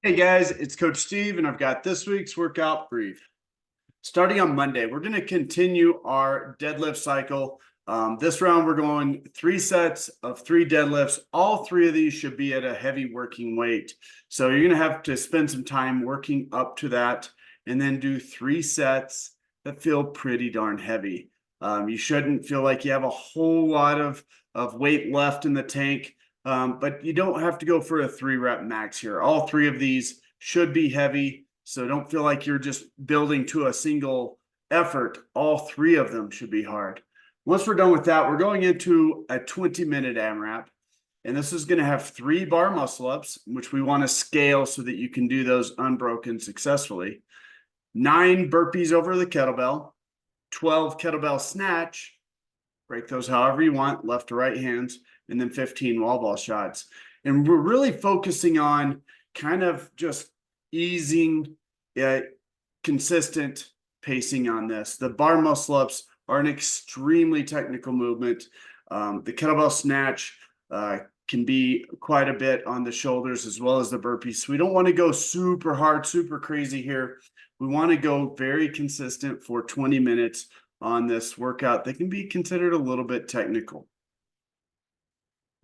Hey guys, it's Coach Steve, and I've got this week's workout brief. Starting on Monday, we're going to continue our deadlift cycle. This round, we're going 3 sets of 3 deadlifts. All 3 of these should be at a heavy working weight. So you're going to have to spend some time working up to that and then do 3 sets that feel pretty darn heavy. You shouldn't feel like you have a whole lot of weight left in the tank. But you don't have to go for a 3 rep max here. All 3 of these should be heavy. So don't feel like you're just building to a single effort. All 3 of them should be hard. Once we're done with that, we're going into a 20-minute AMRAP. And this is going to have 3 bar muscle ups, which we want to scale so that you can do those unbroken successfully. 9 burpees over the kettlebell, 12 kettlebell snatch, break those however you want, left to right hands, and then 15 wall ball shots. And we're really focusing on kind of just easing consistent pacing on this. The bar muscle ups are an extremely technical movement. The kettlebell snatch can be quite a bit on the shoulders as well as the burpees. So we don't want to go super hard, super crazy here. We want to go very consistent for 20 minutes on this workout that can be considered a little bit technical.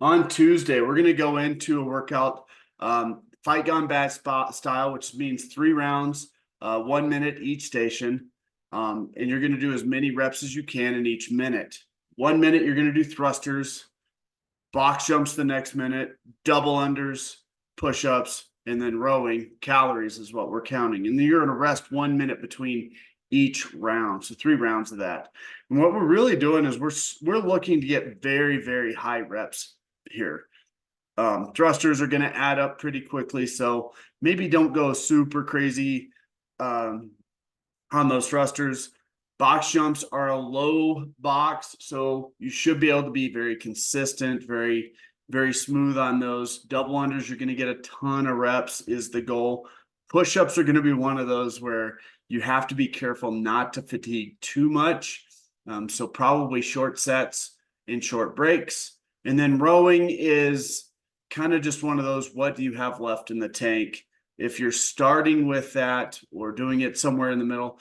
On Tuesday, we're going to go into a workout, fight gone bad style, which means 3 rounds, 1 minute each station. And you're going to do as many reps as you can in each minute. 1 minute, you're going to do thrusters, box jumps the next minute, double unders, push-ups, and then rowing. Calories is what we're counting. And then you're going to rest 1 minute between each round. So 3 rounds of that. And what we're really doing is we're looking to get very, very high reps here. Thrusters are going to add up pretty quickly. So maybe don't go super crazy on those thrusters. Box jumps are a low box, so you should be able to be very consistent, very, very smooth on those. Double unders, you're going to get a ton of reps is the goal. Push-ups are going to be one of those where you have to be careful not to fatigue too much. So probably short sets and short breaks. And then rowing is kind of just one of those, what do you have left in the tank? If you're starting with that or doing it somewhere in the middle,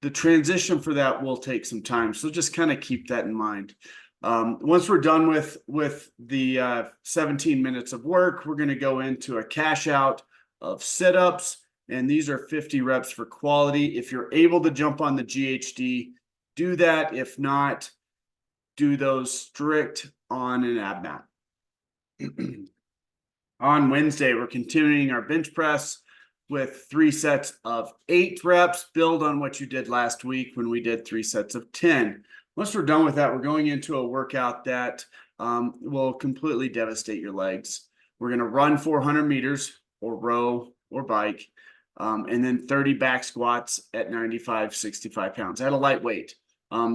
the transition for that will take some time. So just kind of keep that in mind. Once we're done with the 17 minutes of work, we're going to go into a cash out of sit-ups. And these are 50 reps for quality. If you're able to jump on the GHD, do that. If not, do those strict on an ab mat. On Wednesday, we're continuing our bench press with 3 sets of 8 reps. Build on what you did last week when we did 3 sets of 10. Once we're done with that, we're going into a workout that will completely devastate your legs. We're going to run 400 meters or row or bike, and then 30 back squats at 95, 65 pounds at a light weight.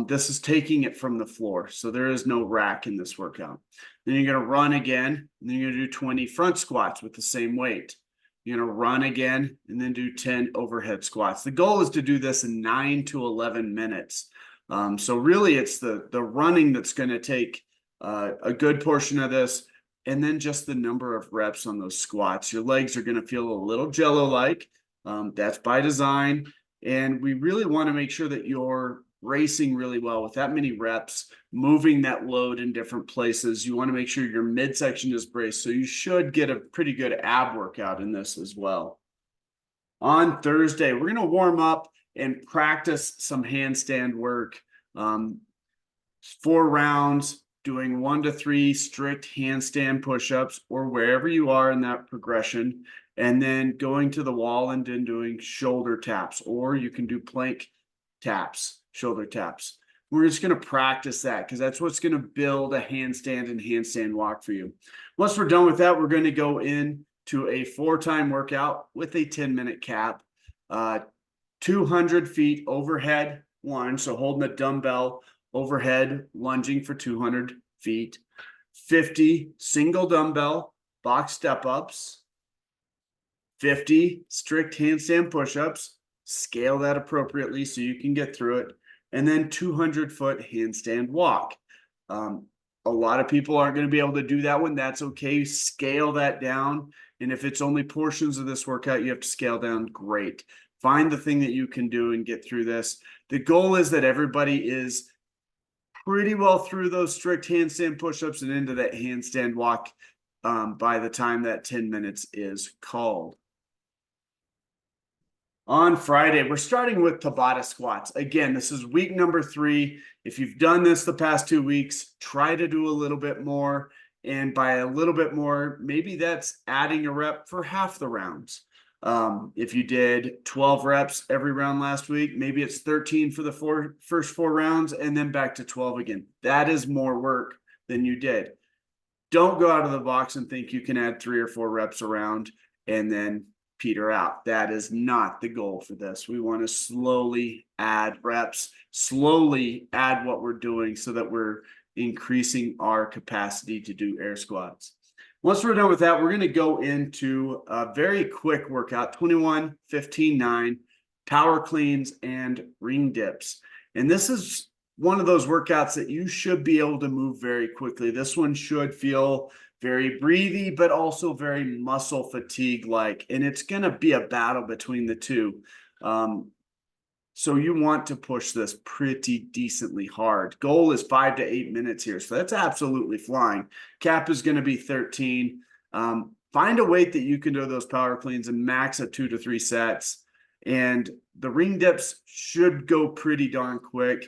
This is taking it from the floor, so there is no rack in this workout. Then you're going to run again, and then you're going to do 20 front squats with the same weight. You're going to run again, and then do 10 overhead squats. The goal is to do this in 9 to 11 minutes. So really, it's the running that's going to take a good portion of this, and then just the number of reps on those squats. Your legs are going to feel a little jello-like. That's by design, and we really want to make sure that you're racing really well with that many reps, moving that load in different places. You want to make sure your midsection is braced. So you should get a pretty good ab workout in this as well. On Thursday, we're going to warm up and practice some handstand work. 4 rounds, doing 1 to 3 strict handstand push-ups or wherever you are in that progression, and then going to the wall and then doing shoulder taps, or you can do plank taps, shoulder taps. We're just going to practice that because that's what's going to build a handstand and handstand walk for you. Once we're done with that, we're going to go into a 4-time workout with a 10-minute cap. 200 feet overhead lunge, so holding a dumbbell overhead, lunging for 200 feet. 50 single dumbbell box step-ups. 50 strict handstand push-ups. Scale that appropriately so you can get through it. And then 200-foot handstand walk. A lot of people aren't going to be able to do that one. That's okay. Scale that down. And if it's only portions of this workout you have to scale down, great. Find the thing that you can do and get through this. The goal is that everybody is pretty well through those strict handstand push-ups and into that handstand walk by the time that 10 minutes is called. On Friday, we're starting with Tabata squats. Again, this is week number 3. If you've done this the past 2 weeks, try to do a little bit more. And by a little bit more, maybe that's adding a rep for half the rounds. If you did 12 reps every round last week, maybe it's 13 for the first 4 rounds and then back to 12 again. That is more work than you did. Don't go out of the box and think you can add 3 or 4 reps around and then peter out. That is not the goal for this. We want to slowly add reps, slowly add what we're doing so that we're increasing our capacity to do air squats. Once we're done with that, we're going to go into a very quick workout, 21, 15, 9, power cleans and ring dips. And this is one of those workouts that you should be able to move very quickly. This one should feel very breathy, but also very muscle fatigue like, and it's going to be a battle between the two. So you want to push this pretty decently hard. Goal is 5 to 8 minutes here. So that's absolutely flying. Cap is going to be 13. Find a weight that you can do those power cleans and max at 2 to 3 sets. And the ring dips should go pretty darn quick.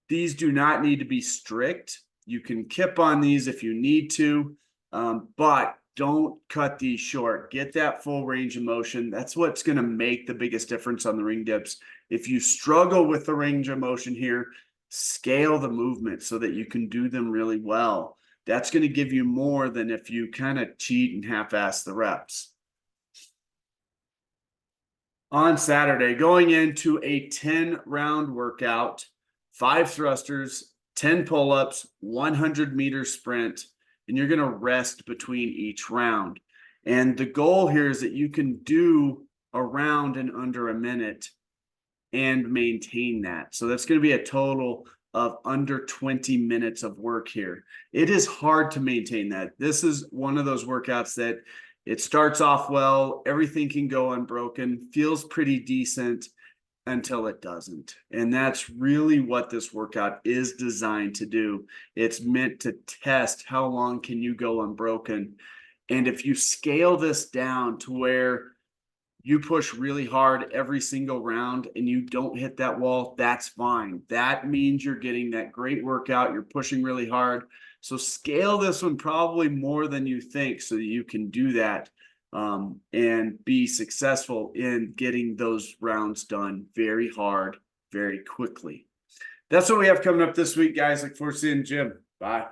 These do not need to be strict. You can kip on these if you need to, but don't cut these short. Get that full range of motion. That's what's going to make the biggest difference on the ring dips. If you struggle with the range of motion here, scale the movement so that you can do them really well. That's going to give you more than if you kind of cheat and half-ass the reps. On Saturday, going into a 10-round workout, 5 thrusters, 10 pull-ups, 100-meter sprint, and you're going to rest between each round. And the goal here is that you can do a round in under a minute and maintain that. So that's going to be a total of under 20 minutes of work here. It is hard to maintain that. This is one of those workouts that it starts off well, everything can go unbroken, feels pretty decent until it doesn't. And that's really what this workout is designed to do. It's meant to test how long can you go unbroken. And if you scale this down to where you push really hard every single round and you don't hit that wall, that's fine. That means you're getting that great workout. You're pushing really hard. So scale this one probably more than you think so that you can do that and be successful in getting those rounds done very hard, very quickly. That's what we have coming up this week, guys. Look forward to seeing you in the gym. Bye.